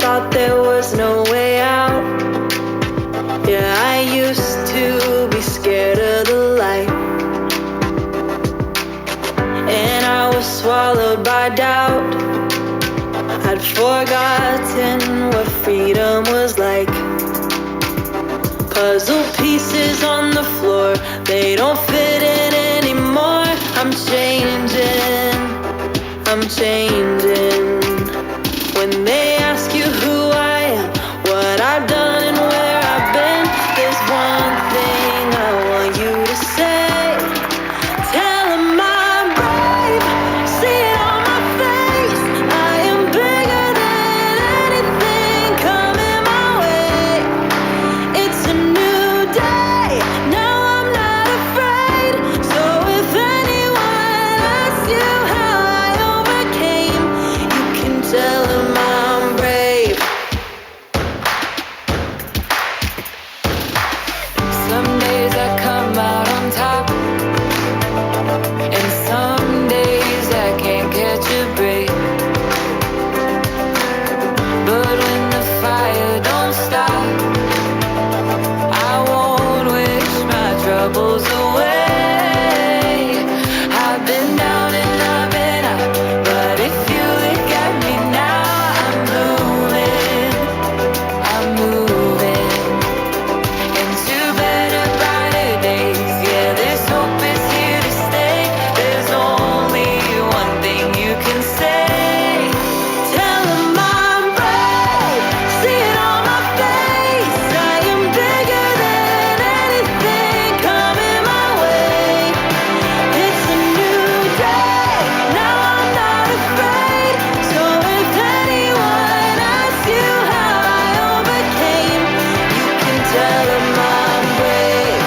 thought there was no way out. Yeah, I used to be scared of the light, and I was swallowed by doubt. I'd forgotten what freedom was like. Puzzle pieces on the floor, they don't fit in anymore. I'm changing, I'm changing. When they ask you who I am, what I've done and where I've been, there's one thing I want you to say. Tell 'em I'm brave, see it on my face. I am bigger than anything coming my way. It's a new day, now I'm not afraid. So if anyone asks you how I overcame, you can tell 'em I'm brave. Some days I come out on top, and some days I can't catch a break. But when the fire don't stop, I won't wish my troubles away. I've been down and I've been out, but if you look at me now, I'm moving into better, brighter days. Yeah, this hope is here to stay. There's only one thing you can say. Tell 'em I'm brave, see it on my face. I am bigger than anything coming my way. It's a new day, now I'm not afraid. So if anyone asks you how I overcame, you can tell 'em I'm brave.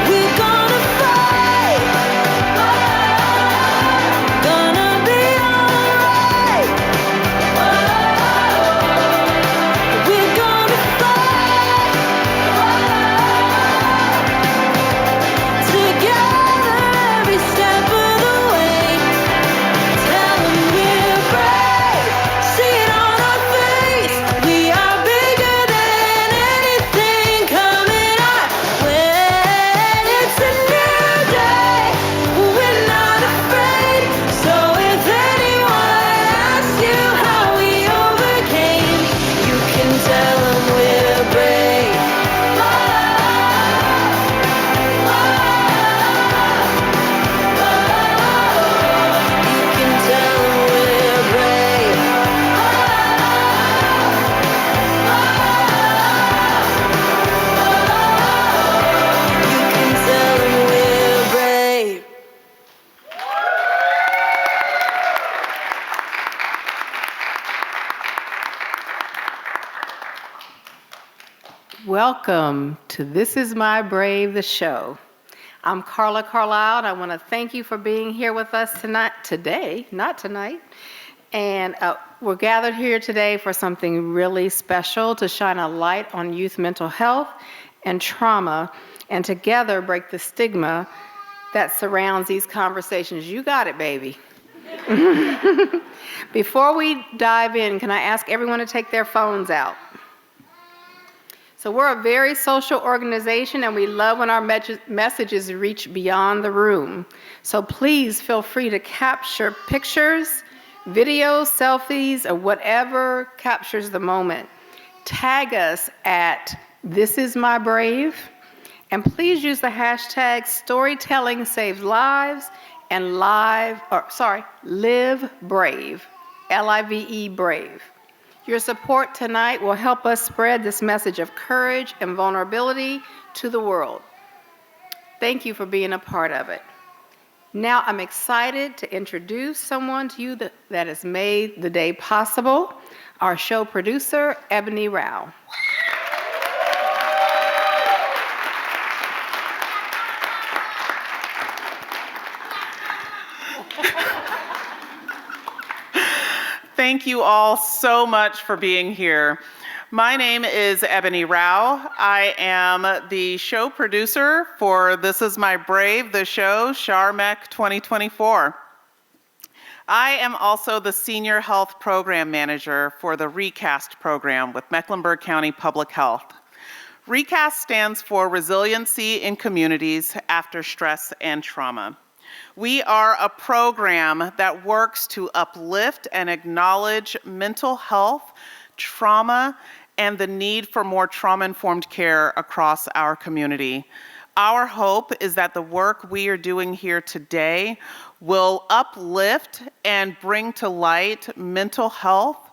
We're gonna fight, gonna be alright. We're gonna fight together every step of the way. Tell 'em we're brave, see it on our face. We are bigger than anything coming our way. It's a new day, we're not afraid. So if anyone asks you how we overcame, you can tell 'em we're brave. You can tell 'em we're brave. You can tell 'em we're brave. Welcome to This Is My Brave, the show. I'm Carlisle, and I want to thank you for being here with us today, not tonight. And we're gathered here today for something really special, to shine a light on youth mental health and trauma, and together break the stigma that surrounds these conversations. You got it, baby. Before we dive in, can I ask everyone to take their phones out? So we're a very social organization, and we love when our messages reach beyond the room. So please feel free to capture pictures, videos, selfies, or whatever captures the moment. Tag us at This Is My Brave, and please use the hashtag Storytelling Saves Lives and Live Brave, L-I-V-E Brave. Your support tonight will help us spread this message of courage and vulnerability to the world. Thank you for being a part of it. Now I'm excited to introduce someone to you that has made the day possible, our show producer, Ebony Rao. Thank you all so much for being here. My name is Ebony Rao. I am the show producer for This Is My Brave, the show, CharMeck 2024. I am also the Senior Health Program Manager for the ReCAST program with Mecklenburg County Public Health. ReCAST stands for Resiliency in Communities After Stress and Trauma. We are a program that works to uplift and acknowledge mental health, trauma, and the need for more trauma-informed care across our community. Our hope is that the work we are doing here today will uplift and bring to light mental health,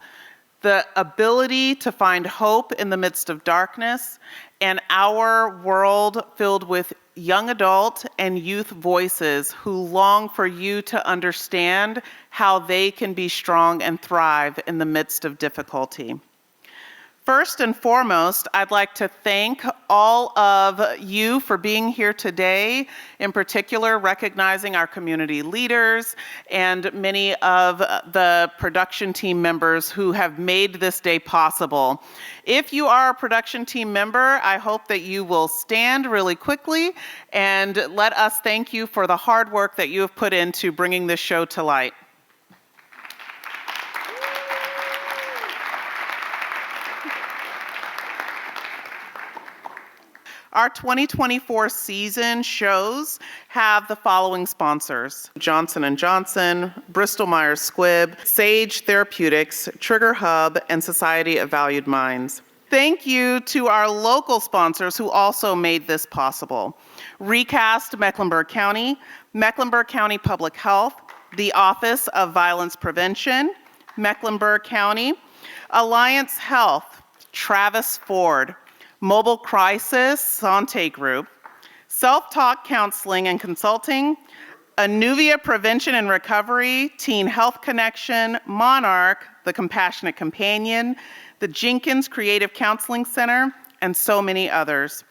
the ability to find hope in the midst of darkness, and our world filled with young adult and youth voices who long for you to understand how they can be strong and thrive in the midst of difficulty. First and foremost, I'd like to thank all of you for being here today, in particular recognizing our community leaders and many of the production team members who have made this day possible. If you are a production team member, I hope that you will stand really quickly and let us thank you for the hard work that you have put into bringing this show to light. Our 2024 season shows have the following sponsors: Johnson & Johnson, Bristol Myers Squibb, Sage Therapeutics, Trigger Hub, and Society of Valued Minds. Thank you to our local sponsors who also made this possible: ReCAST Mecklenburg County, Mecklenburg County Public Health, the Office of Violence Prevention, Mecklenburg County, Alliance Health, Travis Ford, Mobile Crisis Sante Group, Self-Talk Counseling and Consulting, Anuvia Prevention and Recovery, Teen Health Connection, Monarch, The Compassionate Companion, the Jenkins Creative Counseling Center, and so many others.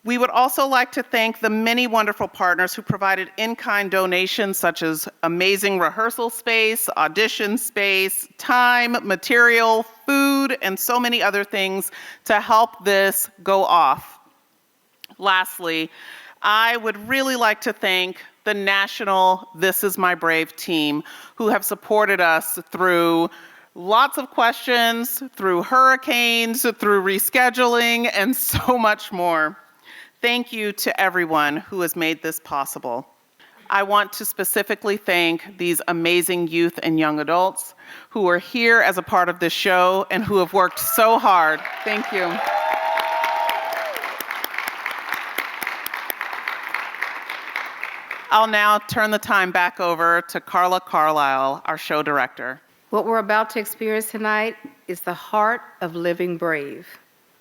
We would also like to thank the many wonderful partners who provided in-kind donations such as amazing rehearsal space, audition space, time, material, food, and so many other things to help this go off. Lastly, I would really like to thank the national This Is My Brave team who have supported us through lots of questions, through hurricanes, through rescheduling, and so much more. Thank you to everyone who has made this possible. I want to specifically thank these amazing youth and young adults who are here as a part of this show and who have worked so hard. Thank you. I'll now turn the time back over to Carlisle, our show director. What we're about to experience tonight is the heart of living brave.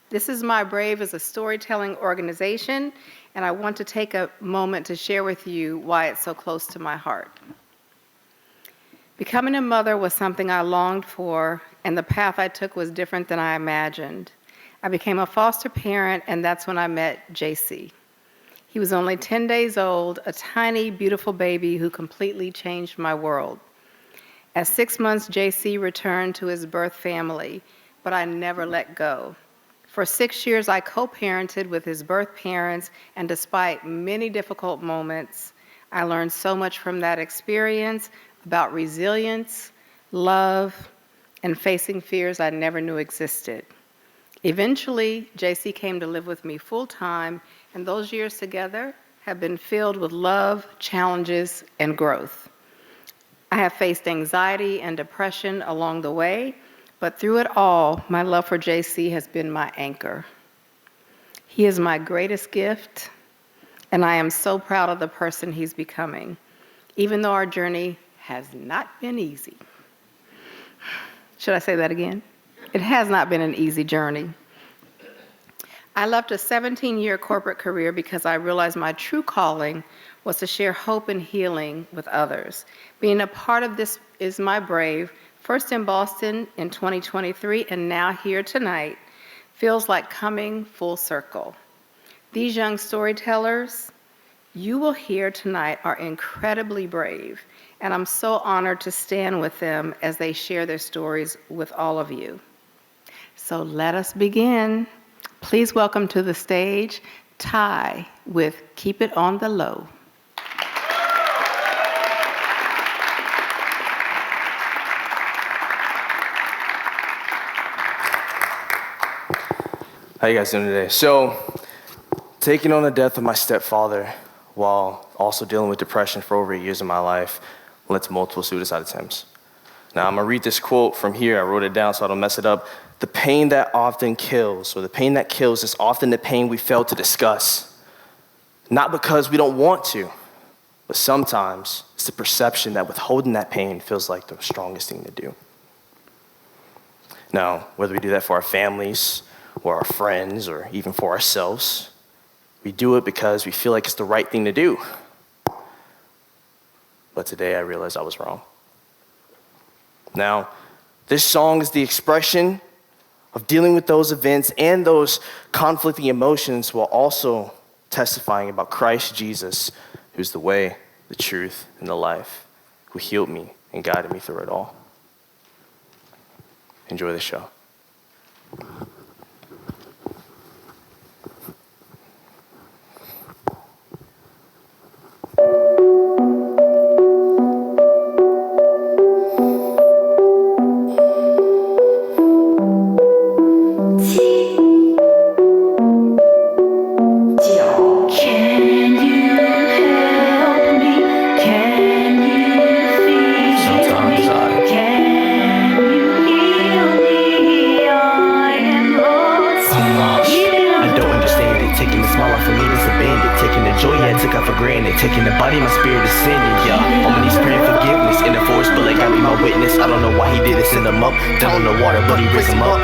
This Is My Brave is a storytelling organization, and I want to take a moment to share with you why it's so close to my heart. Becoming a mother was something I longed for, and the path I took was different than I imagined. I became a foster parent, and that's when I met JC. He was only 10 days old, a tiny, beautiful baby who completely changed my world. At 6 months, JC returned to his birth family, but I never let go. For 6 years, I co-parented with his birth parents, and despite many difficult moments, I learned so much from that experience about resilience, love, and facing fears I never knew existed. Eventually, JC came to live with me full-time, and those years together have been filled with love, challenges, and growth. I have faced anxiety and depression along the way, but through it all, my love for JC has been my anchor. He is my greatest gift, and I am so proud of the person he's becoming, even though our journey has not been easy. Should I say that again? It has not been an easy journey. I left a 17-year corporate career because I realized my true calling was to share hope and healing with others. Being a part of This Is My Brave, first in Boston in 2023 and now here tonight, feels like coming full circle. These young storytellers you will hear tonight are incredibly brave, and I'm so honored to stand with them as they share their stories with all of you. So let us begin. Please welcome to the stage Ty with Keep It on the Low. How you guys doing today? So, taking on the death of my stepfather while also dealing with depression for over 8 years of my life led to multiple suicide attempts. Now, I'm gonna read this quote from here. I wrote it down so I don't mess it up. The pain that often kills, or the pain that kills, is often the pain we fail to discuss. Not because we don't want to, but sometimes it's the perception that withholding that pain feels like the strongest thing to do. Now, whether we do that for our families, or our friends, or even for ourselves, we do it because we feel like it's the right thing to do. But today I realized I was wrong. Now, this song is the expression of dealing with those events and those conflicting emotions while also testifying about Christ Jesus, who's the way, the truth, and the life, who healed me and guided me through it all. Enjoy the show. Taking the body, my spirit is sending, yeah. On my knees praying forgiveness in the forest, but like I be my witness. I don't know why he did it, send him up. Down in the water, but he raised him up.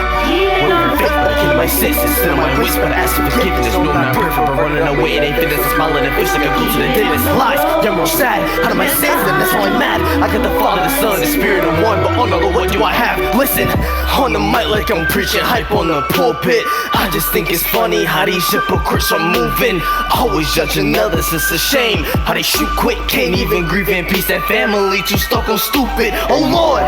Word of faith, but I came to my senses. Still on my wits, but I ask for forgiveness. No, I'm not perfect, but running away, it ain't fitness. I'm smiling and face like I go to the dentist. Lies, young or sad, out of my sins, and that's why I'm mad. I got the Father, the Son, the Spirit of one, but oh no, what do I have? Listen, on the mic like I'm preaching, hype on the pulpit. I just think it's funny how these hypocrites are moving. Always judging others, it's a shame. How they shoot quick, can't even grieve in peace. That family too stuck on stupid. Oh Lord,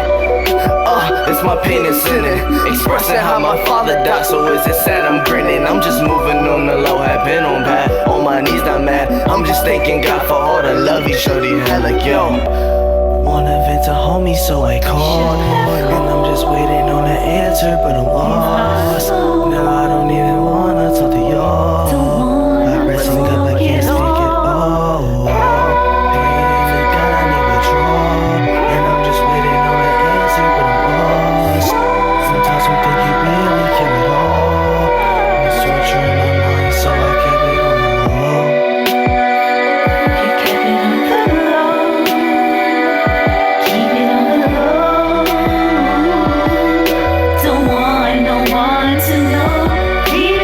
it's my pain and sinning. Expressing how my father died, so is it sad I'm grinning? I'm just moving on the low, have been on bad. On my knees, not mad. I'm just thanking God for all the love he showed he had. Like yo, wanna vent to homie, so I called. And I'm just waiting on the answer, but I'm lost. Now I don't even wanna talk to y'all. I read some cup, I can't speak it all. Pain for God, I need withdrawal. And I'm just waiting on the answer, but I'm lost. Sometimes we think you really care at all. It's torture in my mind, so I kept it on the low. You kept it on the low. Keep it on the low. Don't want no one to know. Keep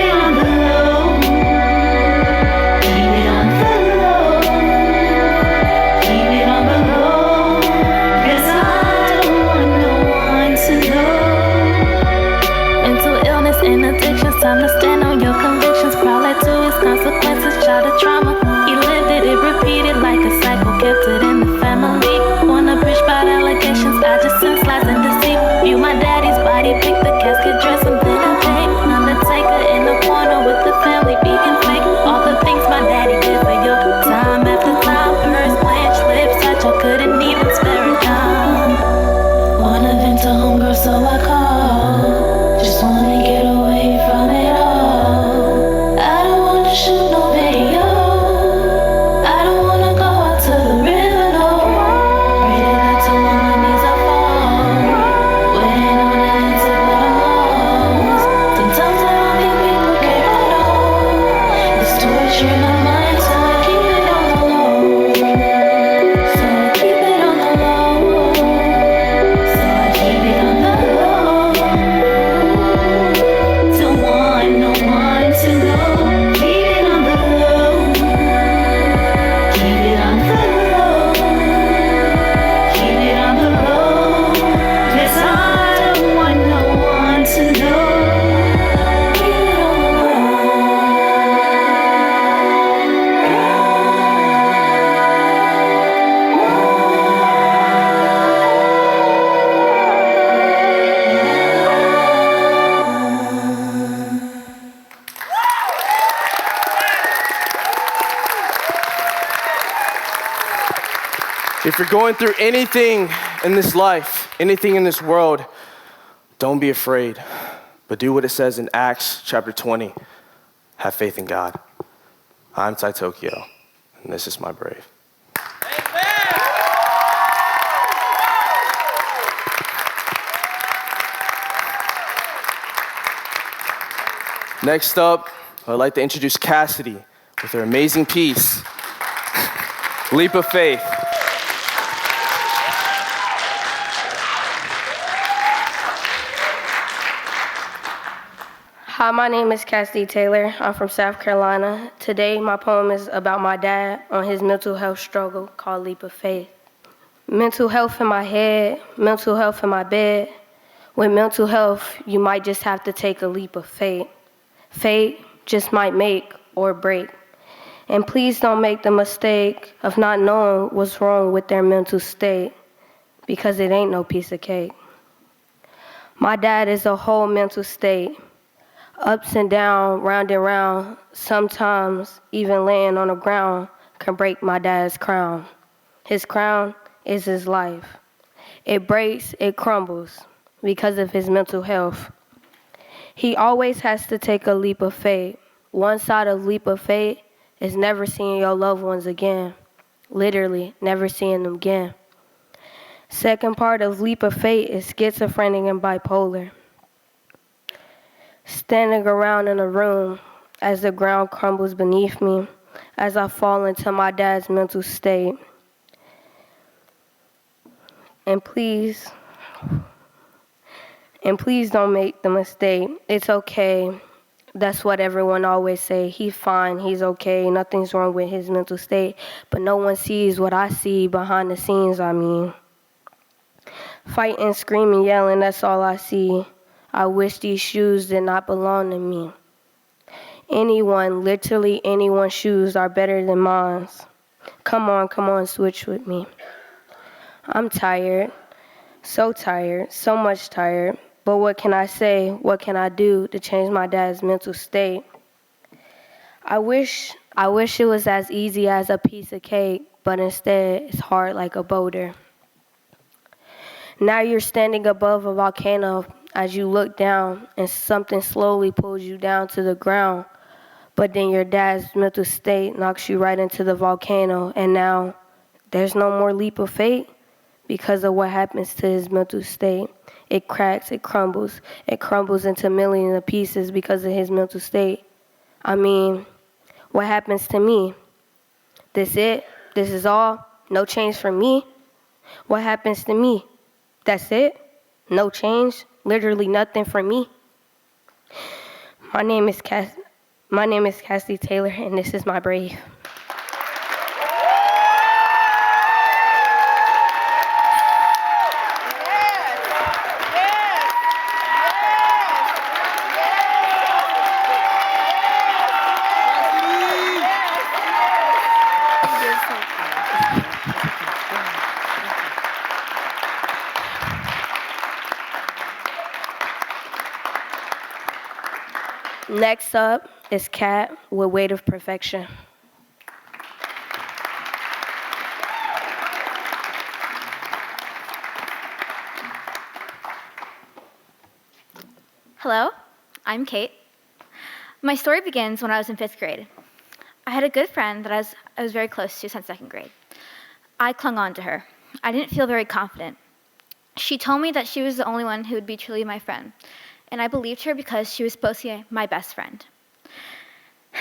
If you're going through anything in this life, anything in this world, don't be afraid, but do what it says in Acts chapter 20. Have faith in God. I'm Ty Tokyo, and this is My Brave. Next up, I'd like to introduce Cassidy with her amazing piece, Leap of Faith. Hi, my name is Cassidy Taylor. I'm from South Carolina. Today, my poem is about my dad on his mental health struggle called Leap of Faith. Mental health in my head, mental health in my bed. With mental health, you might just have to take a leap of faith. Fate just might make or break. And please don't make the mistake of not knowing what's wrong with their mental state, because it ain't no piece of cake. My dad is a whole mental state. Ups and down, round and round, sometimes even laying on the ground can break my dad's crown. His crown is his life. It breaks, it crumbles because of his mental health. He always has to take a leap of faith. One side of leap of faith is never seeing your loved ones again. Literally, never seeing them again. Second part of leap of faith is schizophrenic and bipolar. Standing around in a room as the ground crumbles beneath me, as I fall into my dad's mental state. And please don't make the mistake. It's okay. That's what everyone always say. He's fine, he's okay, nothing's wrong with his mental state. But no one sees what I see behind the scenes, I mean. Fighting, screaming, yelling, that's all I see. I wish these shoes did not belong to me. Anyone, literally anyone's shoes are better than mine. Come on, switch with me. I'm tired, so much tired. But what can I say? What can I do to change my dad's mental state? I wish it was as easy as a piece of cake, but instead it's hard like a boulder. Now you're standing above a volcano as you look down and something slowly pulls you down to the ground. But then your dad's mental state knocks you right into the volcano, and now there's no more leap of faith because of what happens to his mental state. It cracks, it crumbles into millions of pieces because of his mental state. I mean, what happens to me? This it? This is all? No change for me? What happens to me? That's it? No change? Literally nothing for me? My name is Cassidy Taylor, and this is My Brave. Next up is Cate with Weight of Perfection. Hello, I'm Cate. My story begins when I was in 5th grade. I had a good friend that I was very close to since 2nd grade. I clung on to her. I didn't feel very confident. She told me that she was the only one who would be truly my friend, and I believed her because she was supposed to be my best friend.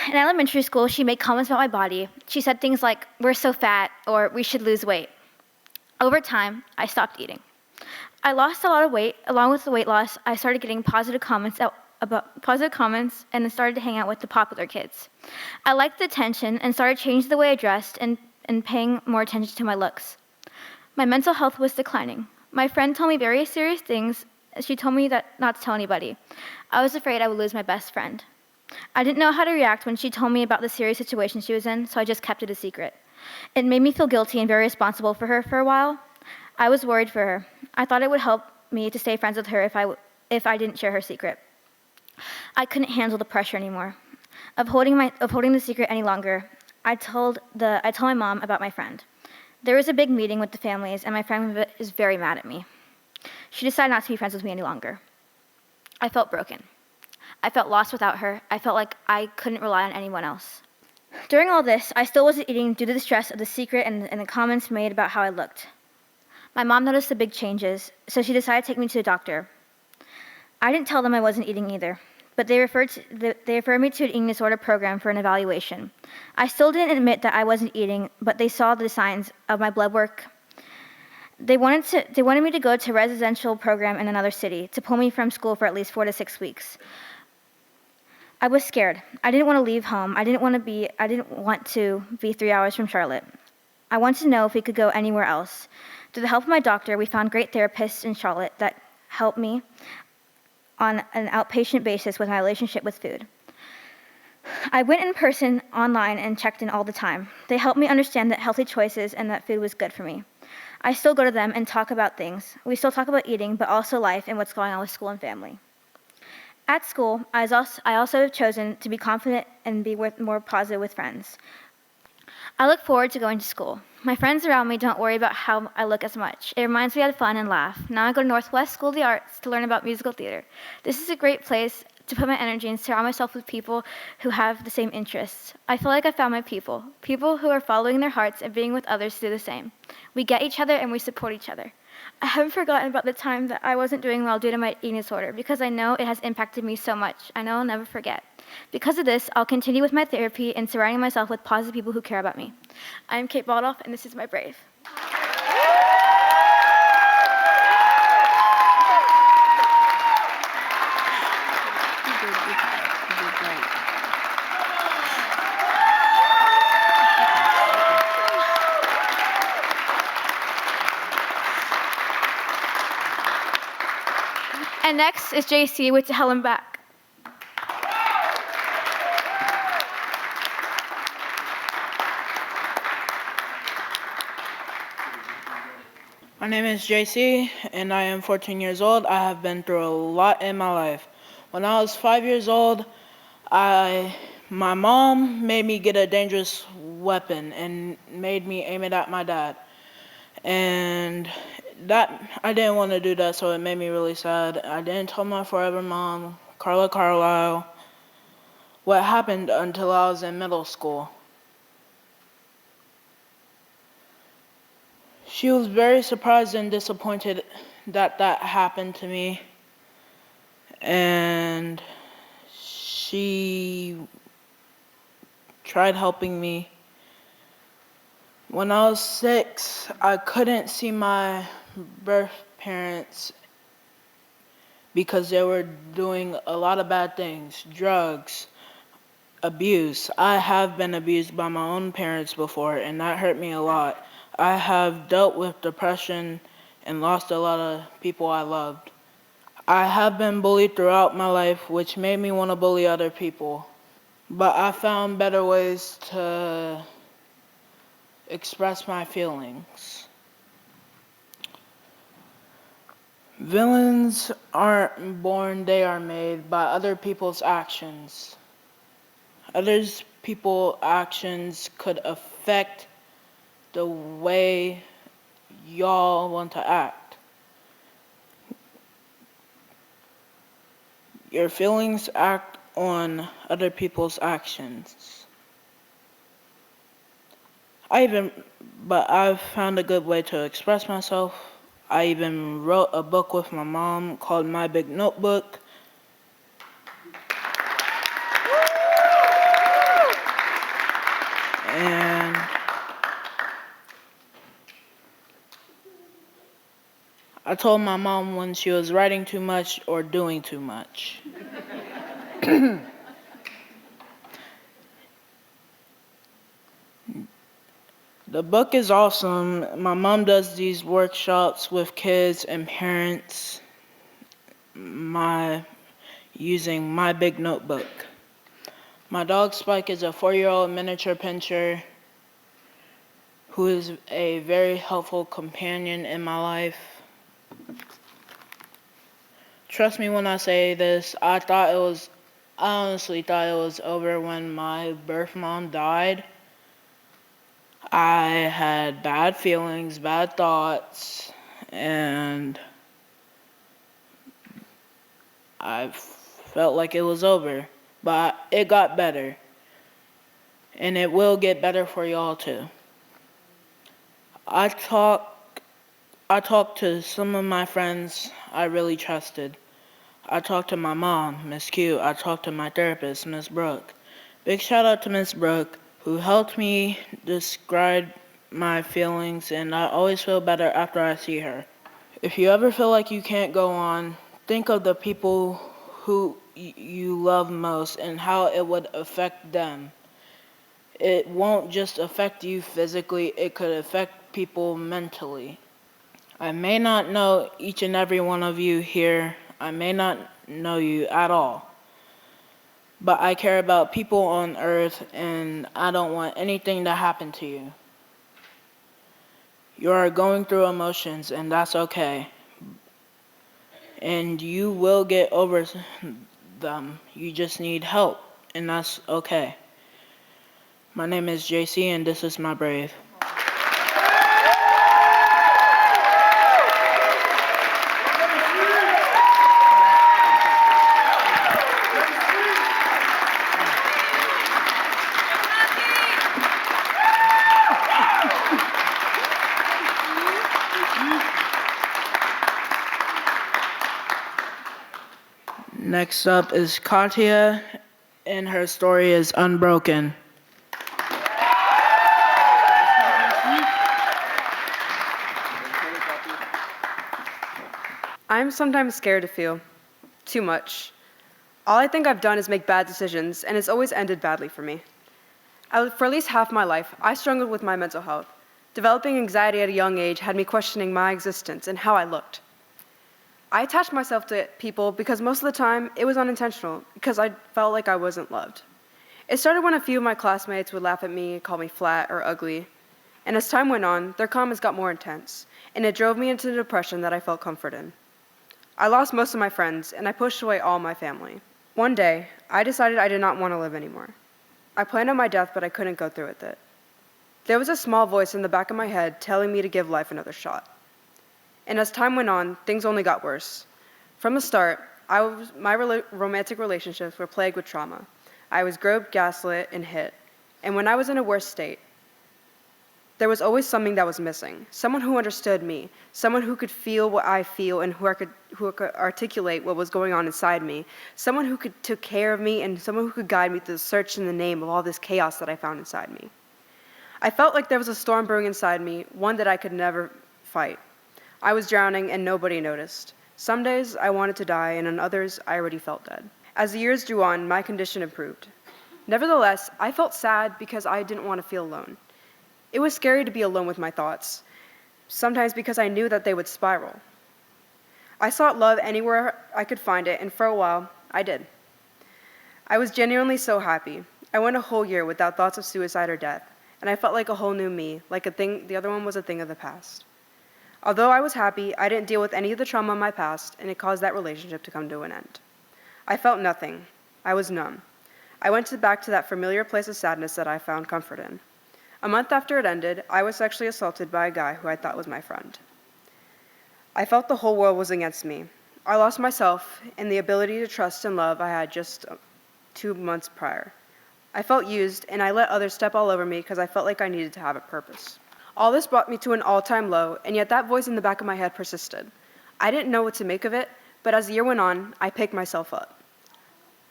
In elementary school, she made comments about my body. She said things like, "We're so fat," or "We should lose weight." Over time, I stopped eating. I lost a lot of weight. Along with the weight loss, I started getting positive comments and then started to hang out with the popular kids. I liked the attention and started changing the way I dressed and paying more attention to my looks. My mental health was declining. My friend told me very serious things. She told me that not to tell anybody. I was afraid I would lose my best friend. I didn't know how to react when she told me about the serious situation she was in, so I just kept it a secret. It made me feel guilty and very responsible for her for a while. I was worried for her. I thought it would help me to stay friends with her if I didn't share her secret. I couldn't handle the pressure anymore of holding the secret any longer. I told my mom about my friend. There was a big meeting with the families, and my friend is very mad at me. She decided not to be friends with me any longer. I felt broken. I felt lost without her. I felt like I couldn't rely on anyone else. During all this, I still wasn't eating due to the stress of the secret and the comments made about how I looked. My mom noticed the big changes, so she decided to take me to a doctor. I didn't tell them I wasn't eating either, but they referred me to an eating disorder program for an evaluation. I still didn't admit that I wasn't eating, but they saw the signs of my blood work. They wanted me to go to a residential program in another city to pull me from school for at least 4 to 6 weeks. I was scared. I didn't want to leave home. I didn't want to be 3 hours from Charlotte. I wanted to know if we could go anywhere else. Through the help of my doctor, we found great therapists in Charlotte that helped me on an outpatient basis with my relationship with food. I went in person, online, and checked in all the time. They helped me understand that healthy choices and that food was good for me. I still go to them and talk about things. We still talk about eating, but also life and what's going on with school and family. At school, I also have chosen to be confident and be more positive with friends. I look forward to going to school. My friends around me don't worry about how I look as much. It reminds me of fun and laugh. Now I go to Northwest School of the Arts to learn about musical theater. This is a great place to put my energy and surround myself with people who have the same interests. I feel like I found my people who are following their hearts and being with others to do the same. We get each other and we support each other. I haven't forgotten about the time that I wasn't doing well due to my eating disorder because I know it has impacted me so much. I know I'll never forget. Because of this, I'll continue with my therapy and surrounding myself with positive people who care about me. I'm Cate Baldauf, and this is My Brave. And next is JC with Helen Back. My name is JC, and I am 14 years old. I have been through a lot in my life. When I was 5 years old, my mom made me get a dangerous weapon and made me aim it at my dad. And I didn't want to do that, so it made me really sad. I didn't tell my forever mom, Carlisle, what happened until I was in middle school. She was very surprised and disappointed that happened to me. And she tried helping me. When I was 6, I couldn't see my birth parents because they were doing a lot of bad things, drugs, abuse. I have been abused by my own parents before, and that hurt me a lot. I have dealt with depression and lost a lot of people I loved. I have been bullied throughout my life, which made me want to bully other people. But I found better ways to express my feelings. Villains aren't born, they are made by other people's actions. Other people's actions could affect the way y'all want to act. Your feelings act on other people's actions. But I've found a good way to express myself. I even wrote a book with my mom called My Big Notebook. And I told my mom when she was writing too much or doing too much. The book is awesome. My mom does these workshops with kids and parents using My Big Notebook. My dog Spike is a 4-year-old miniature pinscher who is a very helpful companion in my life. Trust me when I say this, I honestly thought it was over when my birth mom died. I had bad feelings, bad thoughts, and I felt like it was over. But it got better. And it will get better for y'all too. I talked to some of my friends I really trusted. I talked to my mom, Miss Q. I talked to my therapist, Miss Brooke. Big shout out to Miss Brooke, who helped me describe my feelings, and I always feel better after I see her. If you ever feel like you can't go on, think of the people who you love most and how it would affect them. It won't just affect you physically, it could affect people mentally. I may not know each and every one of you here. I may not know you at all. But I care about people on earth, and I don't want anything to happen to you. You are going through emotions, and that's okay. And you will get over them. You just need help, and that's okay. My name is JC, and this is My Brave. Next up is Katia, and her story is Unbroken. I'm sometimes scared to feel too much. All I think I've done is make bad decisions, and it's always ended badly for me. For at least half my life, I struggled with my mental health. Developing anxiety at a young age had me questioning my existence and how I looked. I attached myself to people because most of the time it was unintentional, because I felt like I wasn't loved. It started when a few of my classmates would laugh at me, call me flat or ugly. And as time went on, their comments got more intense, and it drove me into the depression that I felt comfort in. I lost most of my friends, and I pushed away all my family. One day, I decided I did not want to live anymore. I planned on my death, but I couldn't go through with it. There was a small voice in the back of my head telling me to give life another shot. And as time went on, things only got worse. From the start, my romantic relationships were plagued with trauma. I was groped, gaslit, and hit. And when I was in a worse state, there was always something that was missing. Someone who understood me, someone who could feel what I feel and who could articulate what was going on inside me, someone who could take care of me, and someone who could guide me through the search in the name of all this chaos that I found inside me. I felt like there was a storm brewing inside me, one that I could never fight. I was drowning and nobody noticed. Some days I wanted to die, and on others I already felt dead. As the years drew on, my condition improved. Nevertheless, I felt sad because I didn't want to feel alone. It was scary to be alone with my thoughts, sometimes because I knew that they would spiral. I sought love anywhere I could find it, and for a while, I did. I was genuinely so happy. I went a whole year without thoughts of suicide or death, and I felt like a whole new me, like the other one was a thing of the past. Although I was happy, I didn't deal with any of the trauma in my past, and it caused that relationship to come to an end. I felt nothing. I was numb. I went back to that familiar place of sadness that I found comfort in. A month after it ended, I was sexually assaulted by a guy who I thought was my friend. I felt the whole world was against me. I lost myself and the ability to trust and love I had just 2 months prior. I felt used, and I let others step all over me because I felt like I needed to have a purpose. All this brought me to an all-time low, and yet that voice in the back of my head persisted. I didn't know what to make of it, but as the year went on, I picked myself up.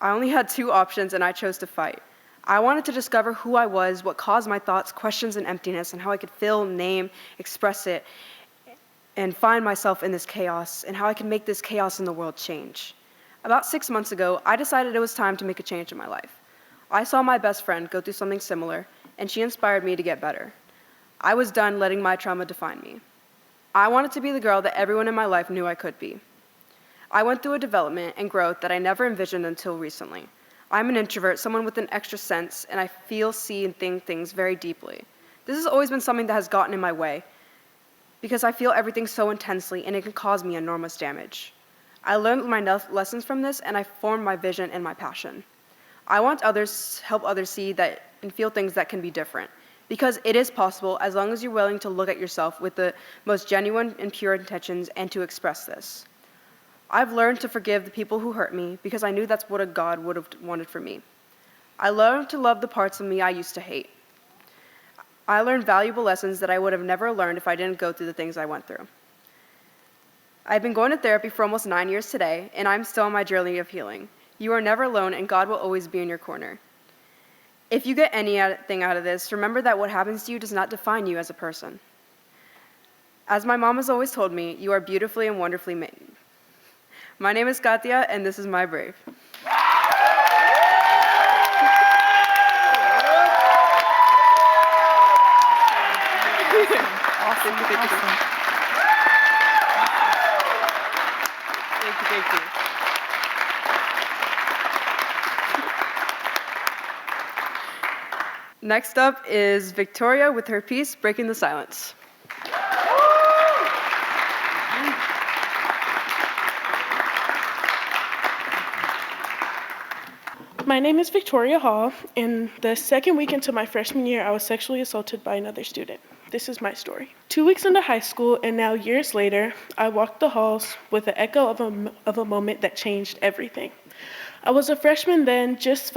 I only had 2 options, and I chose to fight. I wanted to discover who I was, what caused my thoughts, questions, and emptiness, and how I could feel, name, express it, and find myself in this chaos, and how I could make this chaos in the world change. About 6 months ago, I decided it was time to make a change in my life. I saw my best friend go through something similar, and she inspired me to get better. I was done letting my trauma define me. I wanted to be the girl that everyone in my life knew I could be. I went through a development and growth that I never envisioned until recently. I'm an introvert, someone with an extra sense, and I feel, see, and think things very deeply. This has always been something that has gotten in my way because I feel everything so intensely, and it can cause me enormous damage. I learned my lessons from this, and I formed my vision and my passion. I want others, help others see that and feel things that can be different. Because it is possible as long as you're willing to look at yourself with the most genuine and pure intentions and to express this. I've learned to forgive the people who hurt me because I knew that's what a God would have wanted for me. I learned to love the parts of me I used to hate. I learned valuable lessons that I would have never learned if I didn't go through the things I went through. I've been going to therapy for almost 9 years today, and I'm still on my journey of healing. You are never alone, and God will always be in your corner. If you get anything out of this, remember that what happens to you does not define you as a person. As my mom has always told me, you are beautifully and wonderfully made. My name is Katia, and this is My Brave. Awesome. Thank you. Next up is Victoria with her piece, Breaking the Silence. My name is Victoria Hall. In the second week into my freshman year, I was sexually assaulted by another student. This is my story. 2 weeks into high school, and now years later, I walked the halls with the echo of a moment that changed everything. I was a freshman then, just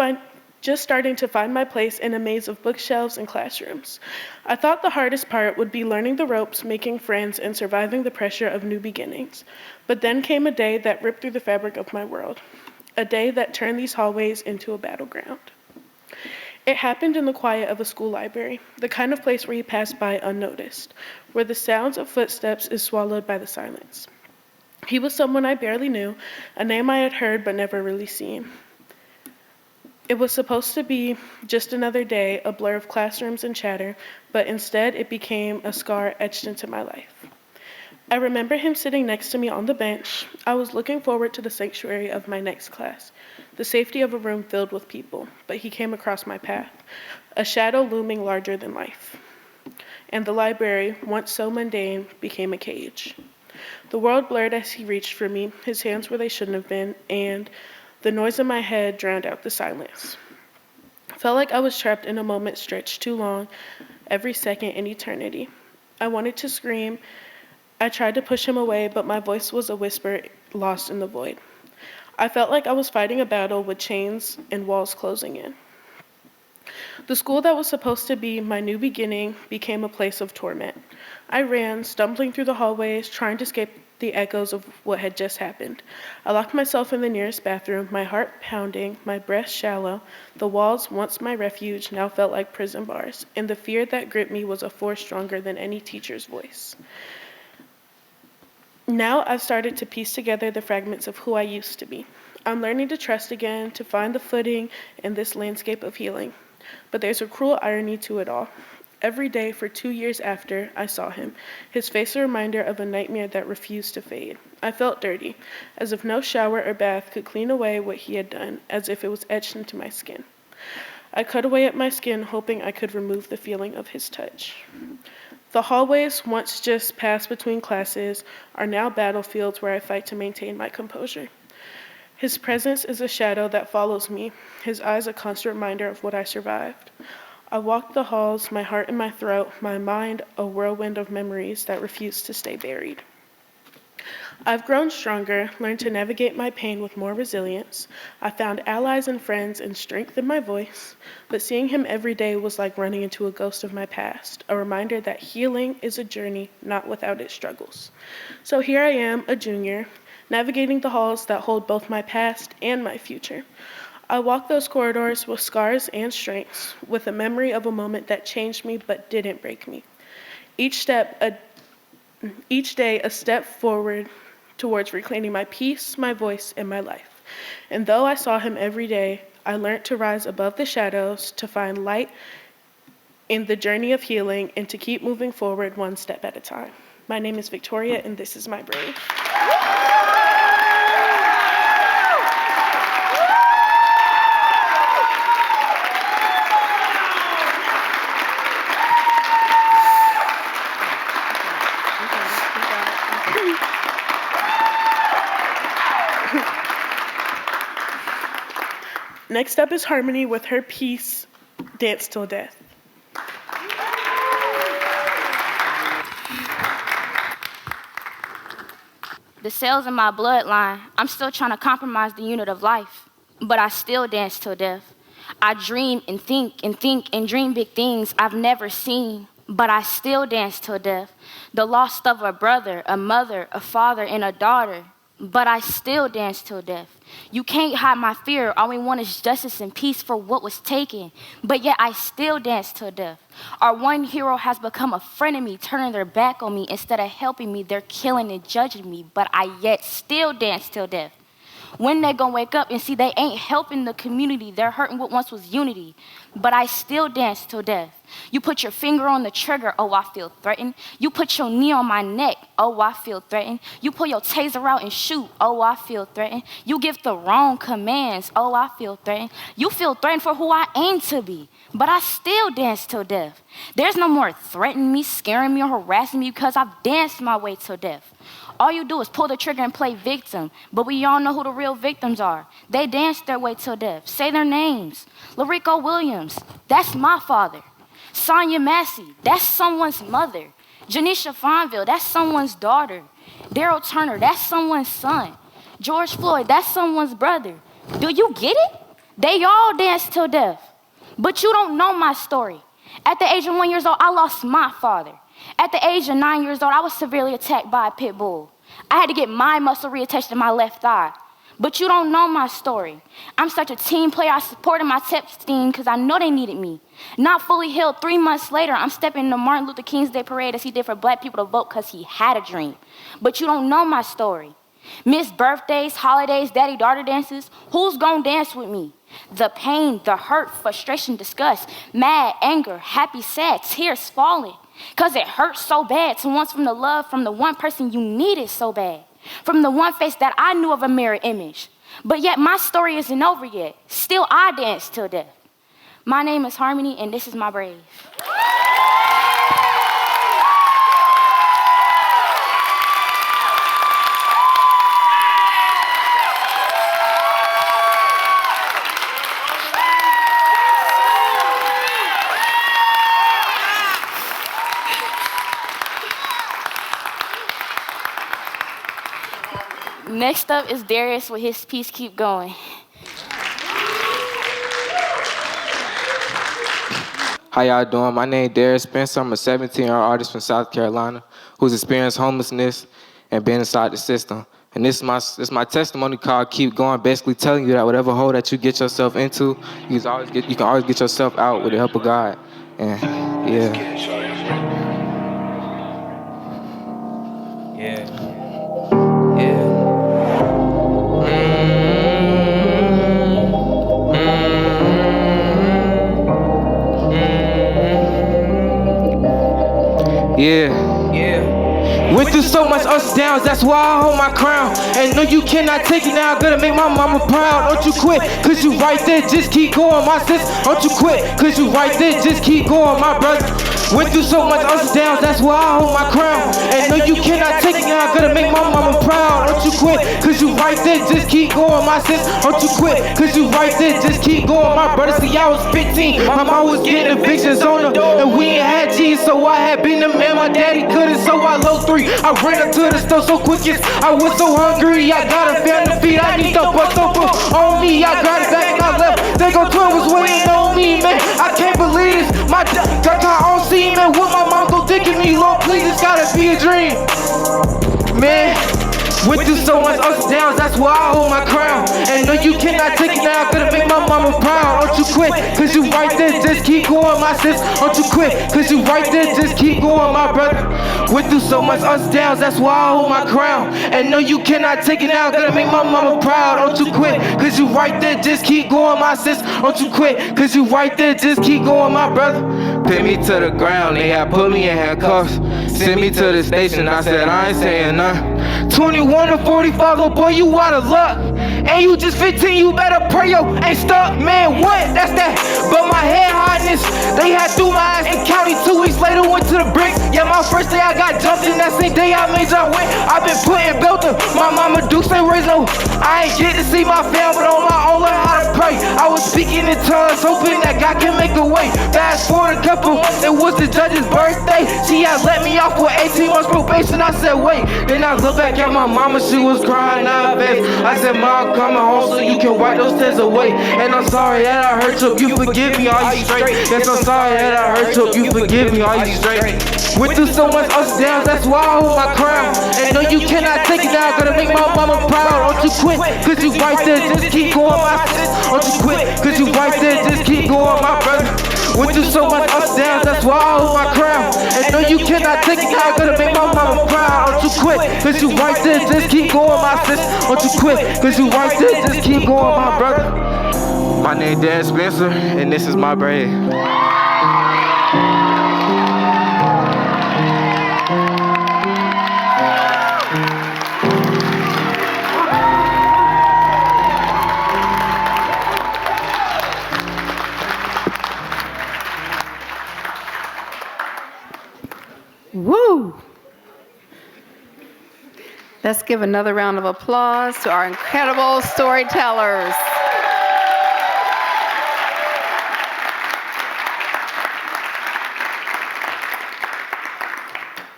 starting to find my place in a maze of bookshelves and classrooms. I thought the hardest part would be learning the ropes, making friends, and surviving the pressure of new beginnings. But then came a day that ripped through the fabric of my world. A day that turned these hallways into a battleground. It happened in the quiet of a school library, the kind of place where you pass by unnoticed, where the sounds of footsteps is swallowed by the silence. He was someone I barely knew, a name I had heard but never really seen. It was supposed to be just another day, a blur of classrooms and chatter, but instead it became a scar etched into my life. I remember him sitting next to me on the bench. I was looking forward to the sanctuary of my next class, the safety of a room filled with people, but he came across my path, a shadow looming larger than life. And the library, once so mundane, became a cage. The world blurred as he reached for me, his hands where they shouldn't have been, and the noise in my head drowned out the silence. I felt like I was trapped in a moment stretched too long, every second in eternity. I wanted to scream. I tried to push him away, but my voice was a whisper lost in the void. I felt like I was fighting a battle with chains and walls closing in. The school that was supposed to be my new beginning became a place of torment. I ran, stumbling through the hallways, trying to escape the echoes of what had just happened. I locked myself in the nearest bathroom, my heart pounding, my breath shallow. The walls, once my refuge, now felt like prison bars, and the fear that gripped me was a force stronger than any teacher's voice. Now I've started to piece together the fragments of who I used to be. I'm learning to trust again, to find the footing in this landscape of healing. But there's a cruel irony to it all. Every day for 2 years after I saw him, his face a reminder of a nightmare that refused to fade. I felt dirty, as if no shower or bath could clean away what he had done, as if it was etched into my skin. I cut away at my skin, hoping I could remove the feeling of his touch. The hallways, once just passed between classes, are now battlefields where I fight to maintain my composure. His presence is a shadow that follows me, his eyes a constant reminder of what I survived. I walked the halls, my heart in my throat, my mind a whirlwind of memories that refused to stay buried. I've grown stronger, learned to navigate my pain with more resilience. I found allies and friends and strength in my voice, but seeing him every day was like running into a ghost of my past, a reminder that healing is a journey not without its struggles. So here I am, a junior, navigating the halls that hold both my past and my future. I walk those corridors with scars and strengths, with a memory of a moment that changed me but didn't break me. Each day a step forward towards reclaiming my peace, my voice, and my life. And though I saw him every day, I learned to rise above the shadows, to find light in the journey of healing, and to keep moving forward one step at a time. My name is Victoria, and this is My Brave. Next up is Harmoni with her piece, Dance Till Death. The cells in my bloodline, I'm still trying to compromise the unit of life, but I still dance till death. I dream and think and dream big things I've never seen, but I still dance till death. The loss of a brother, a mother, a father, and a daughter, but I still dance till death. You can't hide my fear. All we want is justice and peace for what was taken, but yet I still dance till death. Our one hero has become a friend of me, turning their back on me. Instead of helping me, they're killing and judging me, but I yet still dance till death. When they gonna wake up and see they ain't helping the community, they're hurting what once was unity, but I still dance till death. You put your finger on the trigger, oh, I feel threatened. You put your knee on my neck, oh, I feel threatened. You pull your taser out and shoot, oh, I feel threatened. You give the wrong commands, oh, I feel threatened. You feel threatened for who I aim to be, but I still dance till death. There's no more threatening me, scaring me, or harassing me because I've danced my way till death. All you do is pull the trigger and play victim, but we all know who the real victims are. They danced their way till death. Say their names. Larico Williams, that's my father. Sonia Massey, that's someone's mother. Janisha Fonville, that's someone's daughter. Daryl Turner, that's someone's son. George Floyd, that's someone's brother. Do you get it? They all danced till death. But you don't know my story. At the age of 1 year old, I lost my father. At the age of 9 years old, I was severely attacked by a pit bull. I had to get my muscle reattached to my left thigh. But you don't know my story. I'm such a team player. I supported my TEPS team because I know they needed me. Not fully healed, 3 months later, I'm stepping in the Martin Luther King's Day parade as he did for black people to vote because he had a dream. But you don't know my story. Missed birthdays, holidays, daddy-daughter dances. Who's gonna dance with me? The pain, the hurt, frustration, disgust, mad, anger, happy, sad, tears falling. Because it hurts so bad to want from the love from the one person you needed so bad. From the one face that I knew of a mirror image. But yet my story isn't over yet. Still I dance till death. My name is Harmoni, and this is My Brave. Next up is Darius with his piece, Keep Going. How y'all doing? My name is Darius Spencer. I'm a 17-year-old artist from South Carolina who's experienced homelessness and been inside the system. And this is my testimony called Keep Going, basically telling you that whatever hole that you get yourself into, you can always get yourself out with the help of God. And yeah. Went through so much ups and downs, that's why I hold my crown. And no, you cannot take it now, gonna make my mama proud. Don't you quit, cause you right there, just keep going, my sis. Don't you quit, cause you right there, just keep going, my brother. Went through so much ups and downs, that's why I hold my crown. And no, you cannot take it now, gonna make my mama proud. Don't you quit, cause you right there, just keep going, my sis. Don't you quit, cause you right there, just keep going, my brother. See, I was 15, my mom was getting evictions on her, and we ain't had G's, so I had been the man my daddy couldn't, so I low 3. I ran up to the store so quick, yes, I was so hungry. I got a family to feed, I need the bus over on me. I got it back and I left. They go 12 was waiting on me, man. I can't believe this. My got my own scene, man. What my mom go thinking me, Lord, please, it's gotta be a dream, man. Went through so much ups and downs, that's why I hold my crown. And no, you cannot take it now, gonna make my mama proud. Don't you quit, cause you right there, just keep going, my sis. Don't you quit, cause you right there, just keep going, my brother. Went through so much ups and downs, that's why I hold my crown. And no, you cannot take it now, gonna make my mama proud. Don't you quit, cause you right there, just keep going, my sis. Don't you quit, cause you right there, just keep going, my brother. Pick me to the ground, they had put me in handcuffs. Sent me to the station, I said I ain't saying nothing. 21 to 45, oh boy, you out of luck. And you just 15, you better pray yo ain't stuck. Man, what? That's that. But my head hardness, they had threw my ass in county 2 weeks later, went to the bricks. Yeah, my first day I got jumped in, that same day I made y'all win. I've been putting belter, my mama Dukes ain't raised no. I ain't get to see my fam, but on my own learn how to pray. I was speaking in tongues, hoping that God can make a way. Fast for a couple. It was the judge's birthday. She had let me off with 18 months probation. I said, wait. Then I looked back at my mama, she was crying out fast. I said, Mom, coming home so you can wipe those tears away. And I'm sorry that I hurt you. You forgive me, are you straight? Yes, I'm sorry that I hurt you. You forgive me, are you straight? Went through so much ups and downs, that's why I hold my crown. And no, you cannot take it down. Gonna make my mama proud. Don't you quit, cause you right there. Just keep going, my sis. Don't you quit, cause you right there. Just keep going, my brother. Went through so much ups and downs, that's why I hold my crown. And no, you cannot take it down. Gonna make my mama proud. Don't you quit, cause you right there. Just keep going, my sis. Don't you quit, cause you right there. Just keep going, my brother. My name Darius Spencer, and this is My Brave. Woo! Let's give another round of applause to our incredible storytellers.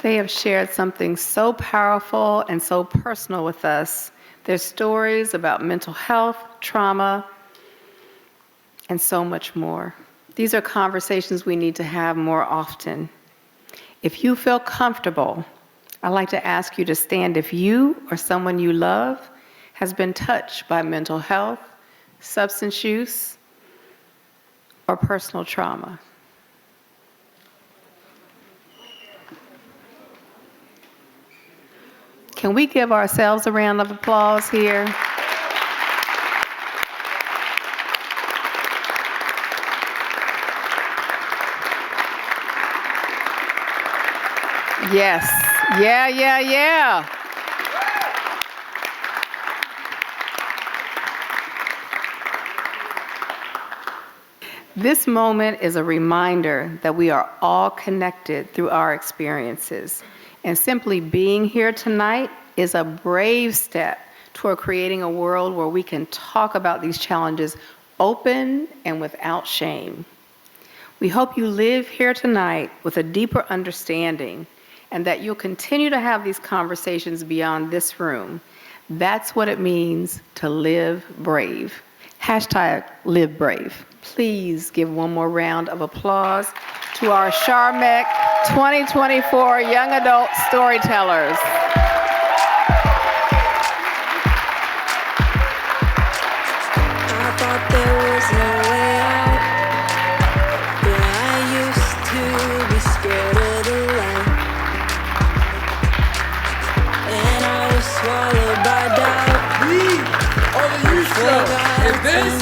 They have shared something so powerful and so personal with us. Their stories about mental health, trauma, and so much more. These are conversations we need to have more often. If you feel comfortable, I'd like to ask you to stand if you or someone you love has been touched by mental health, substance use, or personal trauma. Can we give ourselves a round of applause here? Yes. Yeah. This moment is a reminder that we are all connected through our experiences. And simply being here tonight is a brave step toward creating a world where we can talk about these challenges open and without shame. We hope you live here tonight with a deeper understanding and that you'll continue to have these conversations beyond this room. That's what it means to live brave. #live brave. Please give one more round of applause to our CharMeck 2024 Young Adult Storytellers. I thought there was no way out, but I used to be scared of the light, and I was swallowed by doubt. We are the youth show, and this